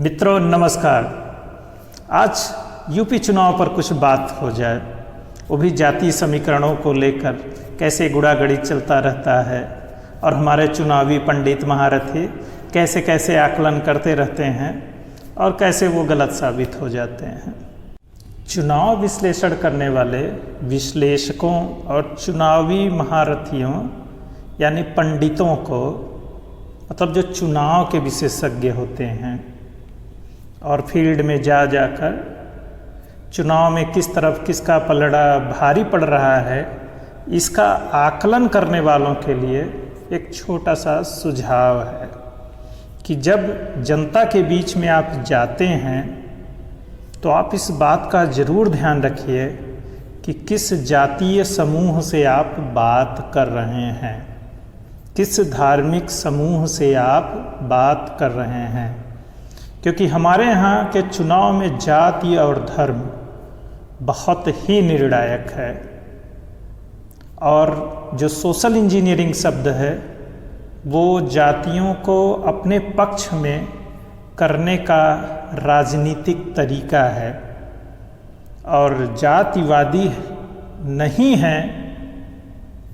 मित्रों नमस्कार। आज यूपी चुनाव पर कुछ बात हो जाए, वो भी जातीय समीकरणों को लेकर कैसे गुड़ागड़ी चलता रहता है और हमारे चुनावी पंडित महारथी कैसे कैसे आकलन करते रहते हैं और कैसे वो गलत साबित हो जाते हैं। चुनाव विश्लेषण करने वाले विश्लेषकों और चुनावी महारथियों यानी पंडितों को, मतलब जो चुनाव के विशेषज्ञ होते हैं और फील्ड में जा जाकर चुनाव में किस तरफ किसका पलड़ा भारी पड़ रहा है, इसका आकलन करने वालों के लिए एक छोटा सा सुझाव है कि जब जनता के बीच में आप जाते हैं तो आप इस बात का ज़रूर ध्यान रखिए कि किस जातीय समूह से आप बात कर रहे हैं, किस धार्मिक समूह से आप बात कर रहे हैं। क्योंकि हमारे यहाँ के चुनाव में जाति और धर्म बहुत ही निर्णायक है और जो सोशल इंजीनियरिंग शब्द है वो जातियों को अपने पक्ष में करने का राजनीतिक तरीका है और जातिवादी नहीं है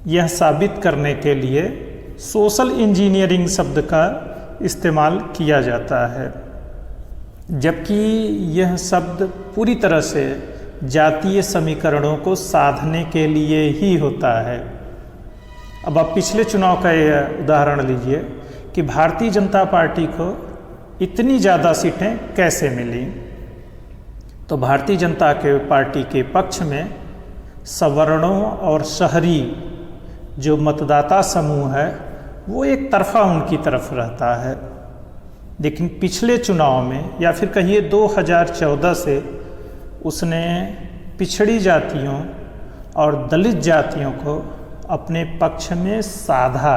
यह साबित करने के लिए सोशल इंजीनियरिंग शब्द का इस्तेमाल किया जाता है, जबकि यह शब्द पूरी तरह से जातीय समीकरणों को साधने के लिए ही होता है। अब आप पिछले चुनाव का यह उदाहरण लीजिए कि भारतीय जनता पार्टी को इतनी ज़्यादा सीटें कैसे मिली। तो भारतीय जनता पार्टी के पक्ष में सवर्णों और शहरी जो मतदाता समूह है वो एक तरफा उनकी तरफ रहता है, लेकिन पिछले चुनाव में या फिर कहिए 2014 से उसने पिछड़ी जातियों और दलित जातियों को अपने पक्ष में साधा।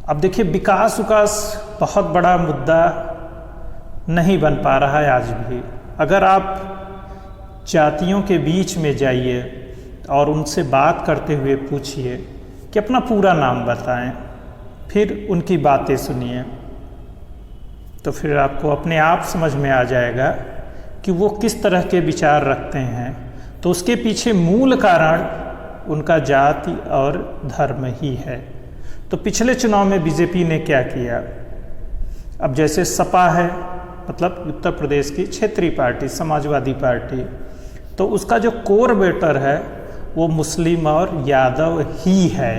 अब देखिए विकास बहुत बड़ा मुद्दा नहीं बन पा रहा है आज भी। अगर आप जातियों के बीच में जाइए और उनसे बात करते हुए पूछिए कि अपना पूरा नाम बताएं, फिर उनकी बातें सुनिए, तो फिर आपको अपने आप समझ में आ जाएगा कि वो किस तरह के विचार रखते हैं। तो उसके पीछे मूल कारण उनका जाति और धर्म ही है। तो पिछले चुनाव में बीजेपी ने क्या किया, अब जैसे सपा है, मतलब उत्तर प्रदेश की क्षेत्रीय पार्टी समाजवादी पार्टी, तो उसका जो कोर वोटर है वो मुस्लिम और यादव ही है।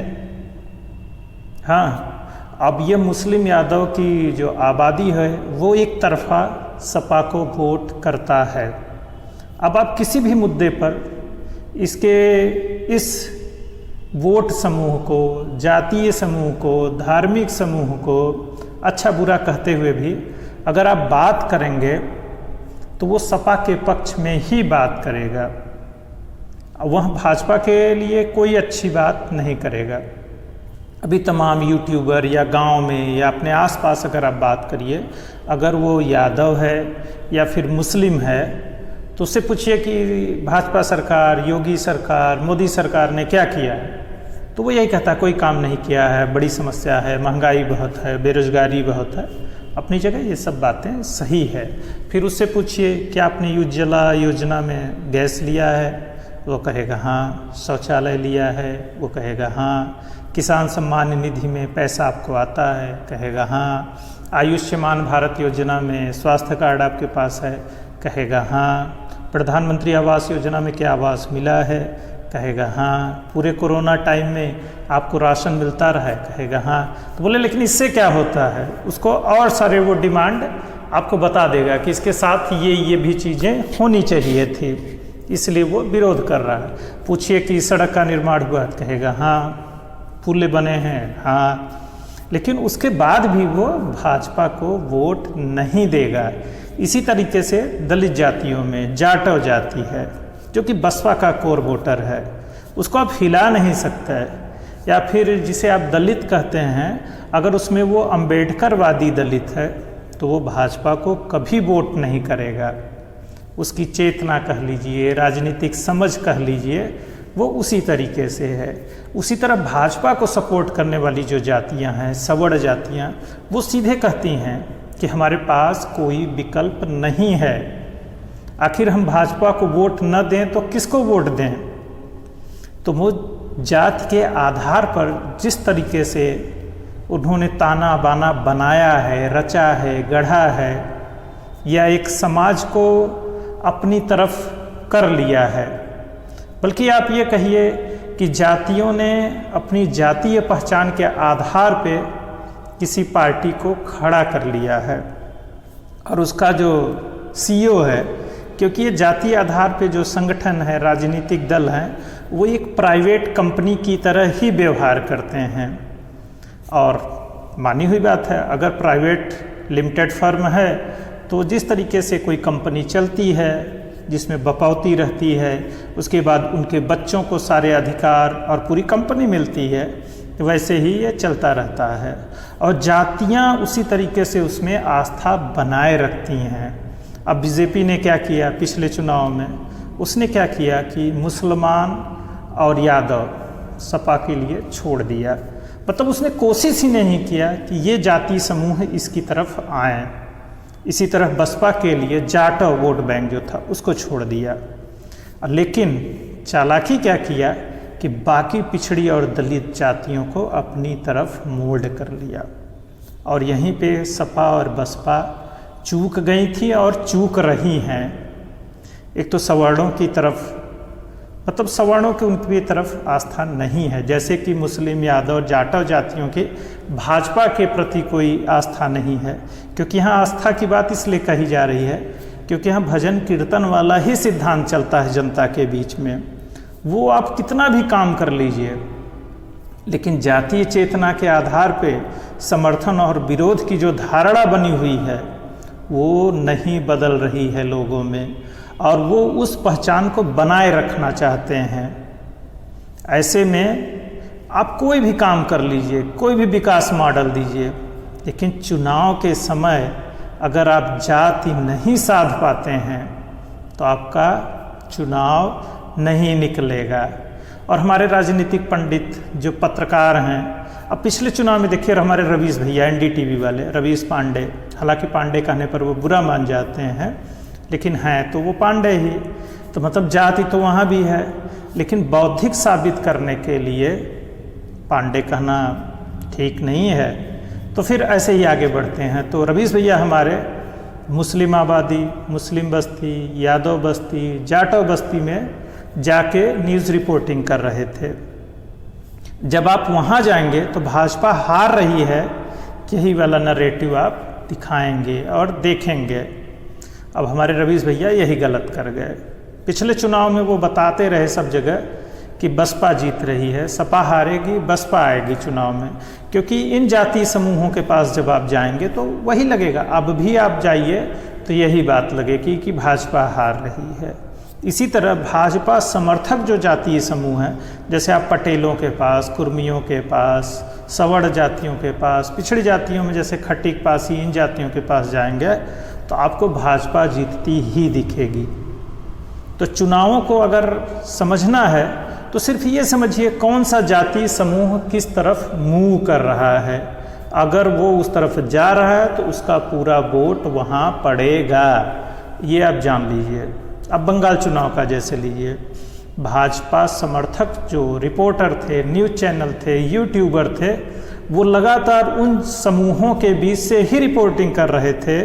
हाँ, अब ये मुस्लिम यादव की जो आबादी है वो एक तरफा सपा को वोट करता है। अब आप किसी भी मुद्दे पर इस वोट समूह को, जातीय समूह को, धार्मिक समूह को अच्छा बुरा कहते हुए भी अगर आप बात करेंगे तो वो सपा के पक्ष में ही बात करेगा, वह भाजपा के लिए कोई अच्छी बात नहीं करेगा। अभी तमाम यूट्यूबर या गांव में या अपने आसपास अगर आप बात करिए, अगर वो यादव है या फिर मुस्लिम है तो उससे पूछिए कि भाजपा सरकार, योगी सरकार, मोदी सरकार ने क्या किया है, तो वो यही कहता है कोई काम नहीं किया है, बड़ी समस्या है, महंगाई बहुत है, बेरोजगारी बहुत है। अपनी जगह ये सब बातें सही है। फिर उससे पूछिए क्या आपने उज्ज्वला योजना में गैस लिया है, वो कहेगा हाँ। शौचालय लिया है, वो कहेगा हाँ। किसान सम्मान निधि में पैसा आपको आता है, कहेगा हाँ। आयुष्मान भारत योजना में स्वास्थ्य कार्ड आपके पास है, कहेगा हाँ। प्रधानमंत्री आवास योजना में क्या आवास मिला है, कहेगा हाँ। पूरे कोरोना टाइम में आपको राशन मिलता रहा है, कहेगा हाँ। तो बोले लेकिन इससे क्या होता है, उसको और सारे वो डिमांड आपको बता देगा कि इसके साथ ये भी चीज़ें होनी चाहिए थी, इसलिए वो विरोध कर रहा है। पूछिए कि सड़क का निर्माण हुआ, कहेगा हाँ। पुल बने हैं, हाँ। लेकिन उसके बाद भी वो भाजपा को वोट नहीं देगा। इसी तरीके से दलित जातियों में जाटव जाति है जो कि बसपा का कोर वोटर है, उसको आप हिला नहीं सकता है। या फिर जिसे आप दलित कहते हैं, अगर उसमें वो अम्बेडकरवादी दलित है तो वो भाजपा को कभी वोट नहीं करेगा। उसकी चेतना कह लीजिए, राजनीतिक समझ कह लीजिए, वो उसी तरीके से है। उसी तरह भाजपा को सपोर्ट करने वाली जो जातियां हैं, सवर्ण जातियां, वो सीधे कहती हैं कि हमारे पास कोई विकल्प नहीं है। आखिर हम भाजपा को वोट न दें तो किसको वोट दें? तो वो जाति के आधार पर जिस तरीके से उन्होंने ताना बाना बनाया है, रचा है, गढ़ा है, या एक समाज को अपनी तरफ कर लिया है, बल्कि आप ये कहिए कि जातियों ने अपनी जातीय पहचान के आधार पे किसी पार्टी को खड़ा कर लिया है। और उसका जो सीईओ है, क्योंकि ये जातीय आधार पे जो संगठन है, राजनीतिक दल हैं, वो एक प्राइवेट कंपनी की तरह ही व्यवहार करते हैं। और मानी हुई बात है, अगर प्राइवेट लिमिटेड फर्म है तो जिस तरीके से कोई कंपनी चलती है जिसमें बपौती रहती है, उसके बाद उनके बच्चों को सारे अधिकार और पूरी कंपनी मिलती है, वैसे ही ये चलता रहता है। और जातियाँ उसी तरीके से उसमें आस्था बनाए रखती हैं। अब बीजेपी ने क्या किया पिछले चुनाव में? उसने क्या किया कि मुसलमान और यादव सपा के लिए छोड़ दिया। मतलब उसने कोशिश ही नहीं किया कि ये जाति समूह इसकी तरफ आए। इसी तरह बसपा के लिए जाटव वोट बैंक जो था उसको छोड़ दिया। लेकिन चालाकी क्या किया कि बाकी पिछड़ी और दलित जातियों को अपनी तरफ मोल्ड कर लिया। और यहीं पे सपा और बसपा चूक गई थी और चूक रही हैं। एक तो सवर्णों की तरफ, मतलब सवर्णों की उनकी तरफ आस्था नहीं है, जैसे कि मुस्लिम, यादव, जाटव जातियों की भाजपा के प्रति कोई आस्था नहीं है। क्योंकि यहाँ आस्था की बात इसलिए कही जा रही है क्योंकि यहाँ भजन कीर्तन वाला ही सिद्धांत चलता है जनता के बीच में। वो आप कितना भी काम कर लीजिए, लेकिन जातीय चेतना के आधार पे समर्थन और विरोध की जो धारणा बनी हुई है वो नहीं बदल रही है लोगों में, और वो उस पहचान को बनाए रखना चाहते हैं। ऐसे में आप कोई भी काम कर लीजिए, कोई भी विकास मॉडल दीजिए, लेकिन चुनाव के समय अगर आप जाति नहीं साध पाते हैं तो आपका चुनाव नहीं निकलेगा। और हमारे राजनीतिक पंडित जो पत्रकार हैं, अब पिछले चुनाव में देखिए हमारे रवीश भैया, एनडीटीवी वाले रवीश पांडे, हालांकि पांडे कहने पर वो बुरा मान जाते हैं, लेकिन हैं तो वो पांडे ही, तो मतलब जाति तो वहाँ भी है, लेकिन बौद्धिक साबित करने के लिए पांडे कहना ठीक नहीं है, तो फिर ऐसे ही आगे बढ़ते हैं। तो रवीश भैया हमारे मुस्लिम आबादी, मुस्लिम बस्ती, यादव बस्ती, जाटव बस्ती में जाके न्यूज़ रिपोर्टिंग कर रहे थे। जब आप वहाँ जाएंगे तो भाजपा हार रही है, यही वाला नरेटिव आप दिखाएंगे और देखेंगे। अब हमारे रवीश भैया यही गलत कर गए। पिछले चुनाव में वो बताते रहे सब जगह कि बसपा जीत रही है, सपा हारेगी, बसपा आएगी चुनाव में, क्योंकि इन जातीय समूहों के पास जब आप जाएंगे तो वही लगेगा। अब भी आप जाइए तो यही बात लगेगी कि भाजपा हार रही है। इसी तरह भाजपा समर्थक जो जातीय समूह हैं, जैसे आप पटेलों के पास, कुर्मियों के पास, सवर्ण जातियों के पास, पिछड़ी जातियों में जैसे खट्टिक पासी, इन जातियों के पास जाएंगे तो आपको भाजपा जीतती ही दिखेगी। तो चुनावों को अगर समझना है तो सिर्फ ये समझिए कौन सा जातीय समूह किस तरफ मूव कर रहा है। अगर वो उस तरफ जा रहा है तो उसका पूरा वोट वहाँ पड़ेगा, ये आप जान लीजिए। अब बंगाल चुनाव का जैसे लीजिए, भाजपा समर्थक जो रिपोर्टर थे, न्यूज़ चैनल थे, यूट्यूबर थे, वो लगातार उन समूहों के बीच से ही रिपोर्टिंग कर रहे थे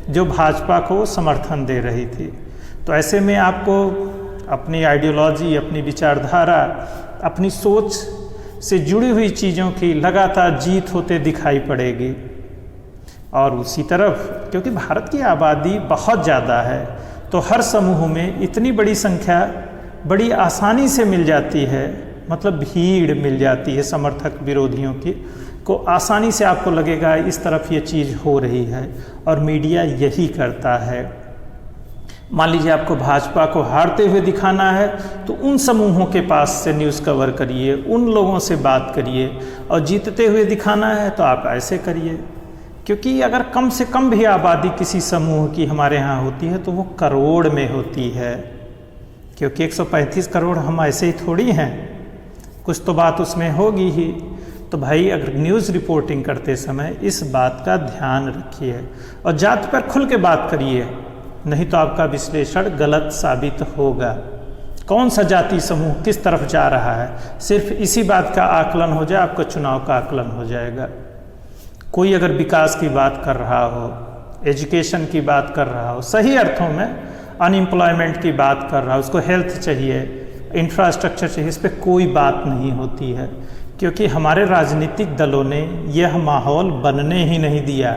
जो भाजपा को समर्थन दे रही थी। तो ऐसे में आपको अपनी आइडियोलॉजी, अपनी विचारधारा, अपनी सोच से जुड़ी हुई चीज़ों की लगातार जीत होते दिखाई पड़ेगी। और उसी तरफ क्योंकि भारत की आबादी बहुत ज़्यादा है तो हर समूह में इतनी बड़ी संख्या बड़ी आसानी से मिल जाती है, मतलब भीड़ मिल जाती है समर्थक विरोधियों की को आसानी से आपको लगेगा इस तरफ ये चीज़ हो रही है। और मीडिया यही करता है। मान लीजिए आपको भाजपा को हारते हुए दिखाना है तो उन समूहों के पास से न्यूज़ कवर करिए, उन लोगों से बात करिए, और जीतते हुए दिखाना है तो आप ऐसे करिए। क्योंकि अगर कम से कम भी आबादी किसी समूह की हमारे यहाँ होती है तो वो करोड़ में होती है, क्योंकि 135 करोड़ हम ऐसे ही थोड़ी हैं, कुछ तो बात उसमें होगी ही। तो भाई अगर न्यूज़ रिपोर्टिंग करते समय इस बात का ध्यान रखिए और जात पर खुल के बात करिए, नहीं तो आपका विश्लेषण गलत साबित होगा। कौन सा जाति समूह किस तरफ जा रहा है, सिर्फ इसी बात का आकलन हो जाए, आपका चुनाव का आकलन हो जाएगा। कोई अगर विकास की बात कर रहा हो, एजुकेशन की बात कर रहा हो, सही अर्थों में अनएम्प्लॉयमेंट की बात कर रहा हो, उसको हेल्थ चाहिए, इंफ्रास्ट्रक्चर चाहिए, इस पर कोई बात नहीं होती है, क्योंकि हमारे राजनीतिक दलों ने यह माहौल बनने ही नहीं दिया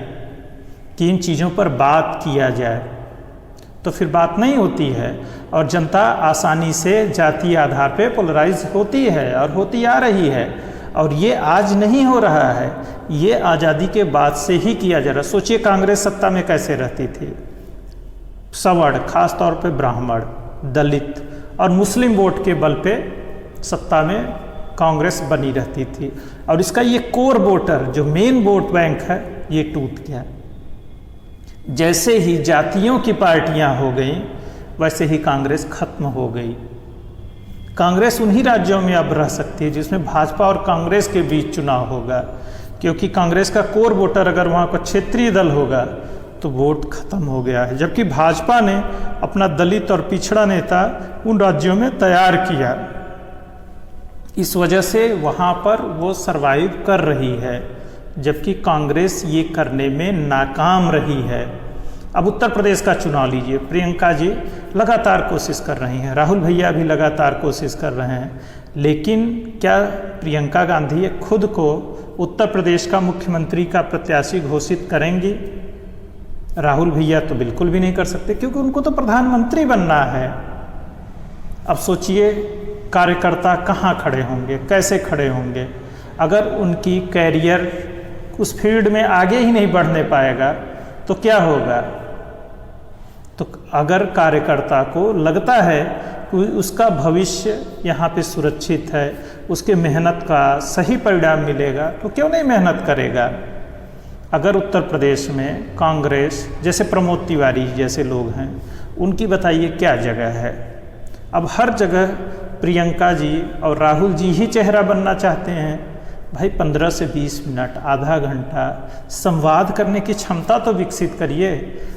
कि इन चीज़ों पर बात किया जाए। तो फिर बात नहीं होती है और जनता आसानी से जातीय आधार पे पोलराइज होती है और होती आ रही है। और ये आज नहीं हो रहा है, ये आज़ादी के बाद से ही किया जा रहा है। सोचिए कांग्रेस सत्ता में कैसे रहती थी, सवर्ण, खास तौर पे ब्राह्मण, दलित और मुस्लिम वोट के बल पे सत्ता में कांग्रेस बनी रहती थी, और इसका ये कोर वोटर जो मेन वोट बैंक है ये टूट गया। जैसे ही जातियों की पार्टियां हो गई वैसे ही कांग्रेस खत्म हो गई। कांग्रेस उन्हीं राज्यों में अब रह सकती है जिसमें भाजपा और कांग्रेस के बीच चुनाव होगा, क्योंकि कांग्रेस का कोर वोटर अगर वहाँ का क्षेत्रीय दल होगा तो वोट खत्म हो गया है, जबकि भाजपा ने अपना दलित और पिछड़ा नेता उन राज्यों में तैयार किया। इस वजह से वहाँ पर वो सरवाइव कर रही है, जबकि कांग्रेस ये करने में नाकाम रही है। अब उत्तर प्रदेश का चुनाव लीजिए, प्रियंका जी लगातार कोशिश कर रही हैं, राहुल भैया भी लगातार कोशिश कर रहे हैं, लेकिन क्या प्रियंका गांधी खुद को उत्तर प्रदेश का मुख्यमंत्री का प्रत्याशी घोषित करेंगी? राहुल भैया तो बिल्कुल भी नहीं कर सकते, क्योंकि उनको तो प्रधानमंत्री बनना है। अब सोचिए कार्यकर्ता कहाँ खड़े होंगे, कैसे खड़े होंगे? अगर उनकी कैरियर उस फील्ड में आगे ही नहीं बढ़ने पाएगा तो क्या होगा? तो अगर कार्यकर्ता को लगता है कि उसका भविष्य यहाँ पे सुरक्षित है, उसके मेहनत का सही परिणाम मिलेगा, तो क्यों नहीं मेहनत करेगा? अगर उत्तर प्रदेश में कांग्रेस जैसे प्रमोद तिवारी जैसे लोग हैं, उनकी बताइए क्या जगह है? अब हर जगह प्रियंका जी और राहुल जी ही चेहरा बनना चाहते हैं। भाई 15 से 20 मिनट, आधा घंटा संवाद करने की क्षमता तो विकसित करिए।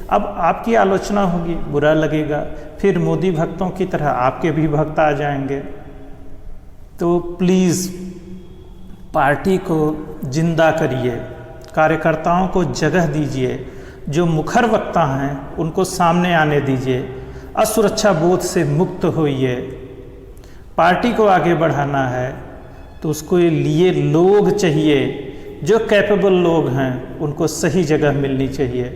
अब आपकी आलोचना होगी, बुरा लगेगा, फिर मोदी भक्तों की तरह आपके भी भक्त आ जाएंगे। तो प्लीज़ पार्टी को जिंदा करिए, कार्यकर्ताओं को जगह दीजिए, जो मुखर वक्ता हैं उनको सामने आने दीजिए, असुरक्षा बोध से मुक्त होइए। पार्टी को आगे बढ़ाना है तो उसको लिए लोग चाहिए, जो कैपेबल लोग हैं उनको सही जगह मिलनी चाहिए।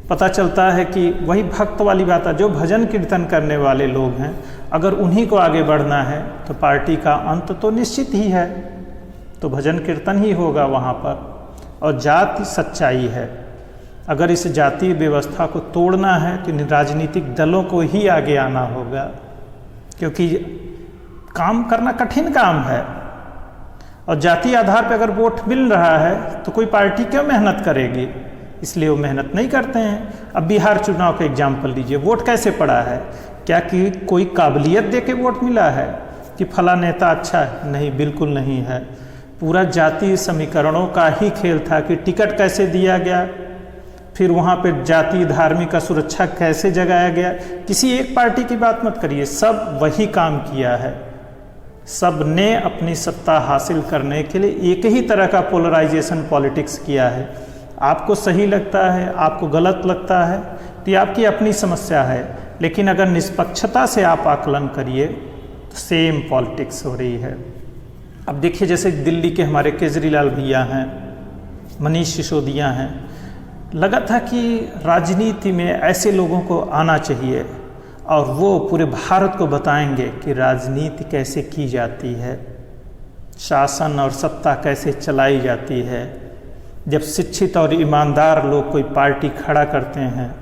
पता चलता है कि वही भक्त वाली बात है, जो भजन कीर्तन करने वाले लोग हैं, अगर उन्हीं को आगे बढ़ना है तो पार्टी का अंत तो निश्चित ही है, तो भजन कीर्तन ही होगा वहाँ पर। और जाति सच्चाई है, अगर इस जातीय व्यवस्था को तोड़ना है तो राजनीतिक दलों को ही आगे आना होगा, क्योंकि काम करना कठिन काम है। और जातीय आधार पर अगर वोट मिल रहा है तो कोई पार्टी क्यों मेहनत करेगी? इसलिए वो मेहनत नहीं करते हैं। अब बिहार चुनाव का एग्जाम्पल लीजिए, वोट कैसे पड़ा है? क्या कि कोई काबिलियत दे के वोट मिला है कि फला नेता अच्छा है? नहीं, बिल्कुल नहीं है। पूरा जातीय समीकरणों का ही खेल था कि टिकट कैसे दिया गया, फिर वहाँ पे जातीय धार्मिक का सुरक्षा कैसे जगाया गया। किसी एक पार्टी की बात मत करिए, सब वही काम किया है। सब ने अपनी सत्ता हासिल करने के लिए एक ही तरह का पोलराइजेशन पॉलिटिक्स किया है। आपको सही लगता है, आपको गलत लगता है, तो ये आपकी अपनी समस्या है, लेकिन अगर निष्पक्षता से आप आकलन करिए तो सेम पॉलिटिक्स हो रही है। अब देखिए, जैसे दिल्ली के हमारे केजरीवाल भैया हैं, मनीष सिसोदिया हैं, लगा था कि राजनीति में ऐसे लोगों को आना चाहिए और वो पूरे भारत को बताएंगे कि राजनीति कैसे की जाती है, शासन और सत्ता कैसे चलाई जाती है। जब शिक्षित और ईमानदार लोग कोई पार्टी खड़ा करते हैं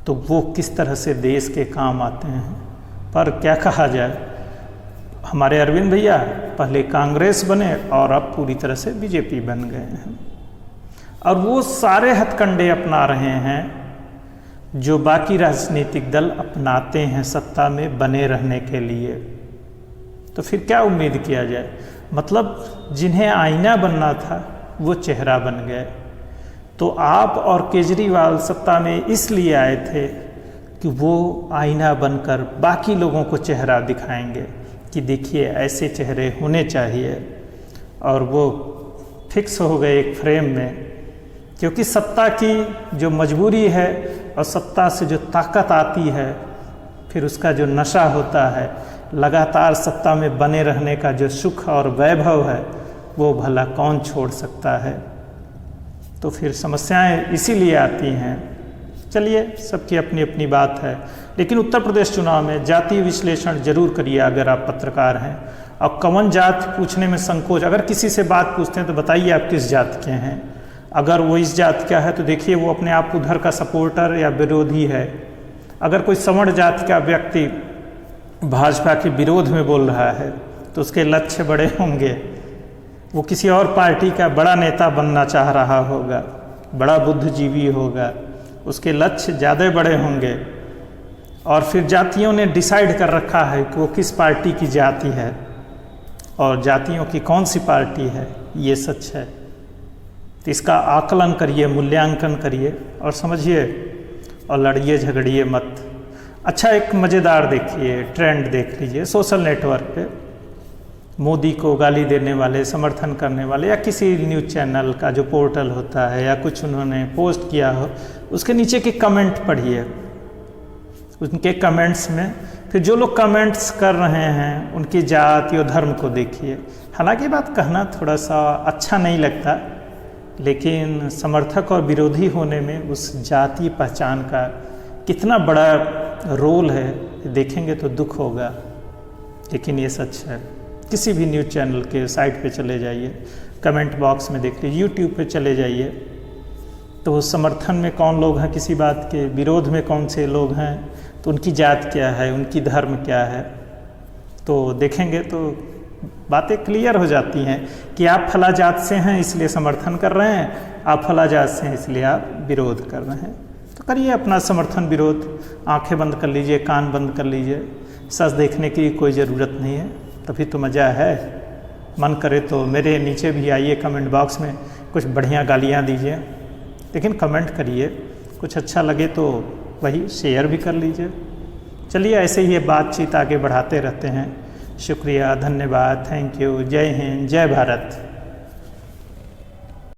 तो वो किस तरह से देश के काम आते हैं। पर क्या कहा जाए, हमारे अरविंद भैया पहले कांग्रेस बने और अब पूरी तरह से बीजेपी बन गए हैं, और वो सारे हथकंडे अपना रहे हैं जो बाकी राजनीतिक दल अपनाते हैं सत्ता में बने रहने के लिए। तो तो फिर क्या उम्मीद किया जाए। मतलब जिन्हें आईना बनना था वो चेहरा बन गए। तो आप और केजरीवाल सत्ता में इसलिए आए थे कि वो आईना बनकर बाकी लोगों को चेहरा दिखाएंगे कि देखिए ऐसे चेहरे होने चाहिए, और वो फिक्स हो गए एक फ्रेम में। क्योंकि सत्ता की जो मजबूरी है और सत्ता से जो ताकत आती है, फिर उसका जो नशा होता है, लगातार सत्ता में बने रहने का जो सुख और वैभव है, वो भला कौन छोड़ सकता है। तो फिर समस्याएं इसीलिए आती हैं। चलिए, सबकी अपनी अपनी बात है, लेकिन उत्तर प्रदेश चुनाव में जातीय विश्लेषण जरूर करिए अगर आप पत्रकार हैं। और कौन जात पूछने में संकोच, अगर किसी से बात पूछते हैं तो बताइए आप किस जात के हैं। अगर वो इस जात का है तो देखिए वो अपने आप उधर का सपोर्टर या विरोधी है। अगर कोई सवर्ण जात का व्यक्ति भाजपा के विरोध में बोल रहा है तो उसके लक्ष्य बड़े होंगे, वो किसी और पार्टी का बड़ा नेता बनना चाह रहा होगा, बड़ा बुद्धिजीवी होगा, उसके लक्ष्य ज़्यादा बड़े होंगे। और फिर जातियों ने डिसाइड कर रखा है कि वो किस पार्टी की जाति है और जातियों की कौन सी पार्टी है, ये सच है। तो इसका आकलन करिए, मूल्यांकन करिए और समझिए, और लड़िए झगड़िए मत। अच्छा, एक मज़ेदार देखिए, ट्रेंड देख लीजिए सोशल नेटवर्क पे। मोदी को गाली देने वाले, समर्थन करने वाले, या किसी न्यूज़ चैनल का जो पोर्टल होता है या कुछ उन्होंने पोस्ट किया हो, उसके नीचे के कमेंट पढ़िए। उनके कमेंट्स में फिर जो लोग कमेंट्स कर रहे हैं उनकी जाति और धर्म को देखिए। हालांकि बात कहना थोड़ा सा अच्छा नहीं लगता, लेकिन समर्थक और विरोधी होने में उस जातीय पहचान का कितना बड़ा रोल है, देखेंगे तो दुख होगा। लेकिन ये सच है। किसी भी न्यूज़ चैनल के साइट पे चले जाइए, कमेंट बॉक्स में देख लीजिए, यूट्यूब पे चले जाइए, तो समर्थन में कौन लोग हैं किसी बात के, विरोध में कौन से लोग हैं, तो उनकी जात क्या है, उनकी धर्म क्या है, तो देखेंगे तो बातें क्लियर हो जाती हैं कि आप फला जात से हैं इसलिए समर्थन कर रहे हैं, आप फला जात से हैं इसलिए आप विरोध कर रहे हैं। तो करिए अपना समर्थन विरोध, आंखें बंद कर लीजिए, कान बंद कर लीजिए, सच देखने की कोई ज़रूरत नहीं है, तभी तो मज़ा है। मन करे तो मेरे नीचे भी आइए, कमेंट बॉक्स में कुछ बढ़िया गालियाँ दीजिए, लेकिन कमेंट करिए। कुछ अच्छा लगे तो वही शेयर भी कर लीजिए। चलिए, ऐसे ही ये बातचीत आगे बढ़ाते रहते हैं। शुक्रिया, धन्यवाद, थैंक यू, जय हिंद, जय भारत।